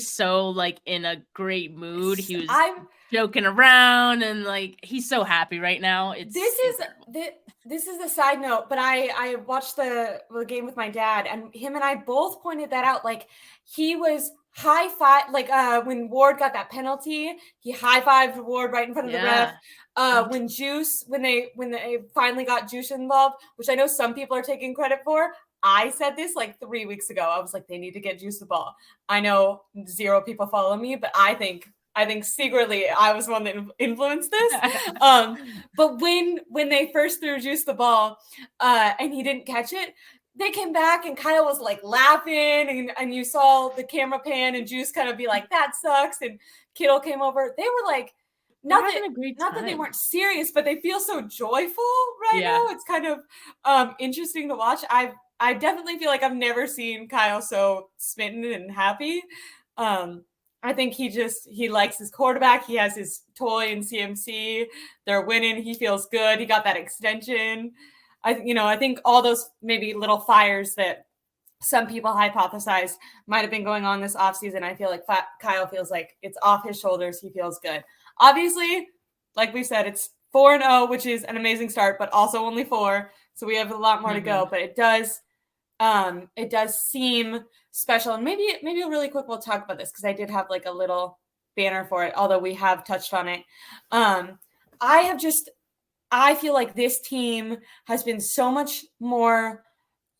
so like in a great mood. He was joking around and like he's so happy right now. It's incredible. This is a side note, but I watched the game with my dad, and him and I both pointed that out. Like he was high five, like when Ward got that penalty, he high fived Ward right in front of the ref. When they finally got Juice involved, which I know some people are taking credit for. I said this like 3 weeks ago. I was like, they need to get Juice the ball. I know 0 people follow me, but I think secretly I was one that influenced this. But when they first threw Juice the ball and he didn't catch it, they came back and Kyle was like laughing and you saw the camera pan and Juice kind of be like, that sucks. And Kittle came over. They were like, not that they weren't serious, but they feel so joyful right now. It's kind of interesting to watch. I definitely feel like I've never seen Kyle so smitten and happy. I think he likes his quarterback. He has his toy in CMC. They're winning. He feels good. He got that extension. I think all those maybe little fires that some people hypothesized might have been going on this offseason. I feel like Kyle feels like it's off his shoulders. He feels good. Obviously, like we said, it's 4-0, which is an amazing start, but also only 4. So we have a lot more to go. But it does seem special. And maybe really quick we'll talk about this because I did have like a little banner for it, although we have touched on it. I feel like this team has been so much more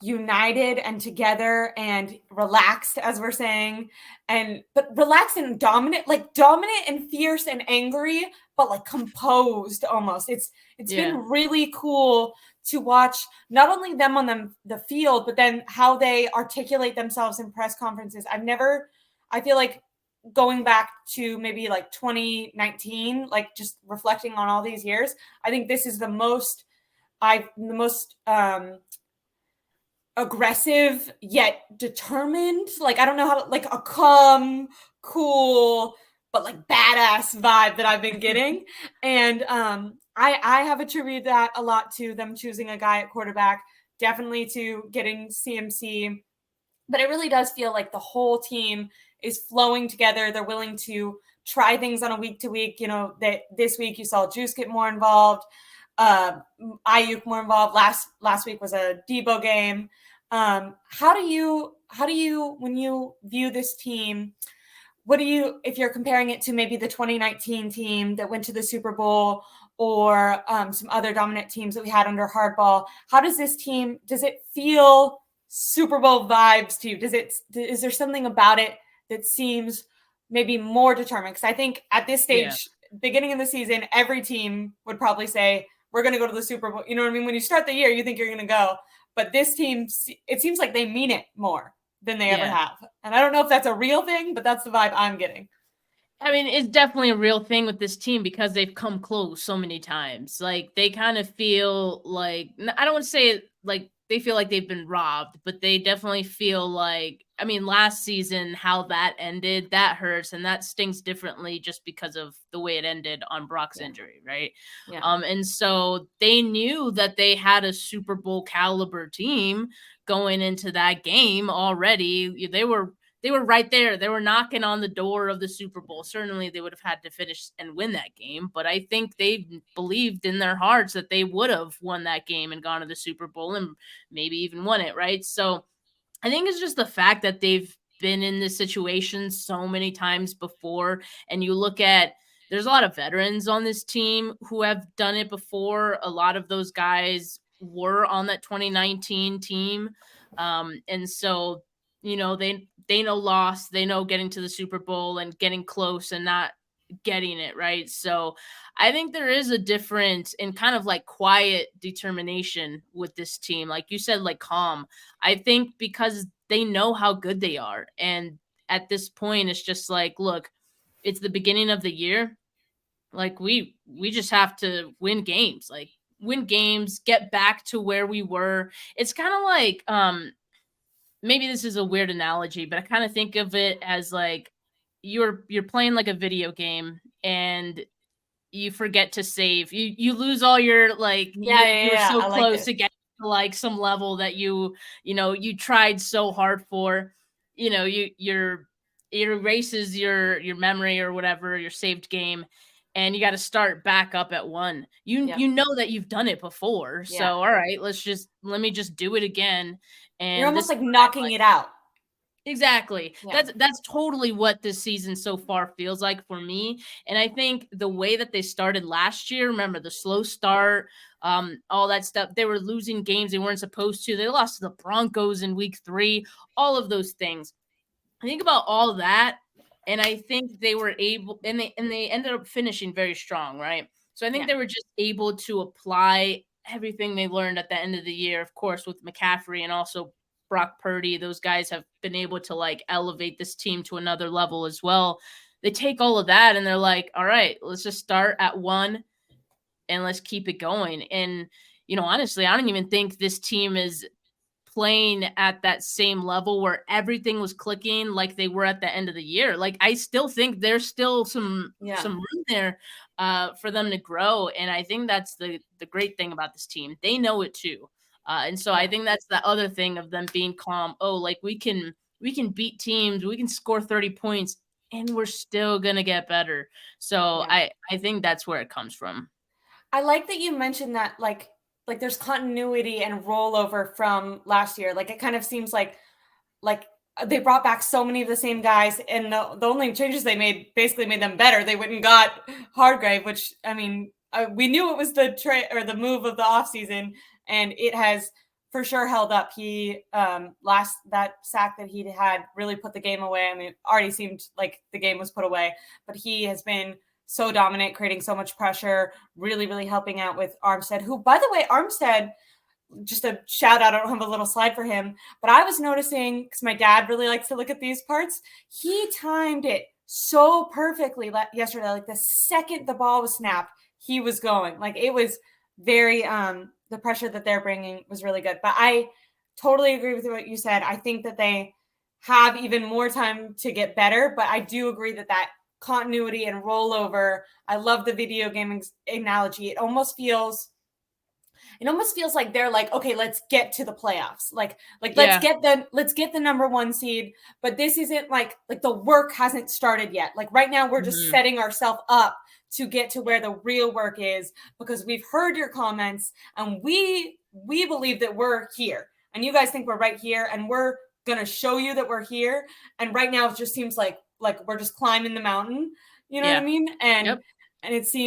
united and together and relaxed, as we're saying, but relaxed and dominant and fierce and angry, but like composed almost. It's been really cool to watch not only them on the field, but then how they articulate themselves in press conferences. I feel like going back to maybe like 2019, like just reflecting on all these years, I think this is the most aggressive yet determined. Like, I don't know how to, like a calm, cool, but like badass vibe that I've been getting. And I have attributed that a lot to them choosing a guy at quarterback, definitely to getting CMC. But it really does feel like the whole team is flowing together. They're willing to try things on a week to week. That this week you saw Juice get more involved, Ayuk more involved. Last week was a Debo game. How do you, when you view this team, if you're comparing it to maybe the 2019 team that went to the Super Bowl or some other dominant teams that we had under Hardball, how does it feel Super Bowl vibes to you? Is there something about it that seems maybe more determined? Because I think at this stage, beginning of the season, every team would probably say, we're going to go to the Super Bowl. You know what I mean? When you start the year, you think you're going to go. But this team, it seems like they mean it more than they ever have. And I don't know if that's a real thing, but that's the vibe I'm getting. I mean, it's definitely a real thing with this team because they've come close so many times. Like, they kind of feel like, I don't want to say it like they feel like they've been robbed, but they definitely feel like, I mean, last season, how that ended, that hurts, and that stings differently just because of the way it ended on Brock's injury, right? Yeah. And so they knew that they had a Super Bowl caliber team going into that game already. They were right there. They were knocking on the door of the Super Bowl. Certainly they would have had to finish and win that game, but I think they believed in their hearts that they would have won that game and gone to the Super Bowl and maybe even won it, right? So I think it's just the fact that they've been in this situation so many times before, and you look at, there's a lot of veterans on this team who have done it before. A lot of those guys were on that 2019 team. And so, they know loss, they know getting to the Super Bowl and getting close and not getting it, right? So I think there is a difference in kind of like quiet determination with this team. Like you said, like calm. I think because they know how good they are. And at this point, it's just like, look, it's the beginning of the year. Like we just have to win games, get back to where we were. It's kind of like, maybe this is a weird analogy, but I kind of think of it as like you're playing like a video game and you forget to save. You lose all your you're so close to getting to like some level that you tried so hard for. You're it erases your memory or whatever, your saved game, and you got to start back up at 1. Yep. You know that you've done it before. Yeah. So all right, let me just do it again. You're And almost this like knocking it out. exactly. Yeah. That's totally what this season so far feels like for me. And I think the way that they started last year, remember the slow start, all that stuff. They were losing games they weren't supposed to. They lost to the Broncos in week 3, all of those things. I think about all that, and I think they were able, and they ended up finishing very strong, right? So I think Yeah. they were just able to apply everything they learned at the end of the year, of course, with McCaffrey and also Brock Purdy. Those guys have been able to like elevate this team to another level as well. They take all of that and they're like, all right, let's just start at 1 and let's keep it going. And honestly, I don't even think this team is playing at that same level where everything was clicking like they were at the end of the year. Like I still think there's still Yeah. some room there for them to grow, and I think that's the great thing about this team. They know it too, and so I Yeah. think that's the other thing of them being calm. Oh, like we can beat teams, we can score 30 points, and we're still gonna get better. So Yeah. I think that's where it comes from. I like that you mentioned that like there's continuity and rollover from last year. Like it kind of seems like they brought back so many of the same guys, and the only changes they made basically made them better. They went and got Hardgrave, which I mean, we knew it was the trade or the move of the offseason, and it has for sure held up. He last that sack that he had really put the game away. I mean, it already seemed like the game was put away, but he has been so dominant, creating so much pressure, really, really helping out with Armstead, who, by the way, Armstead, just a shout out. I don't have a little slide for him, but I was noticing because my dad really likes to look at these parts. He timed it so perfectly yesterday. Like the second the ball was snapped, he was going. Like it was very the pressure that they're bringing was really good. But I totally agree with what you said. I think that they have even more time to get better, but I do agree that continuity and rollover. I love the video game analogy. It almost feels like they're like, okay, let's get to the playoffs. Like Yeah. let's get the number 1 seed, but this isn't like the work hasn't started yet. Like right now we're just Mhm. setting ourselves up to get to where the real work is because we've heard your comments and we believe that we're here. And you guys think we're right here and we're going to show you that we're here. And right now it just seems like we're just climbing the mountain, you know what I Yeah. mean? And Yep. it seems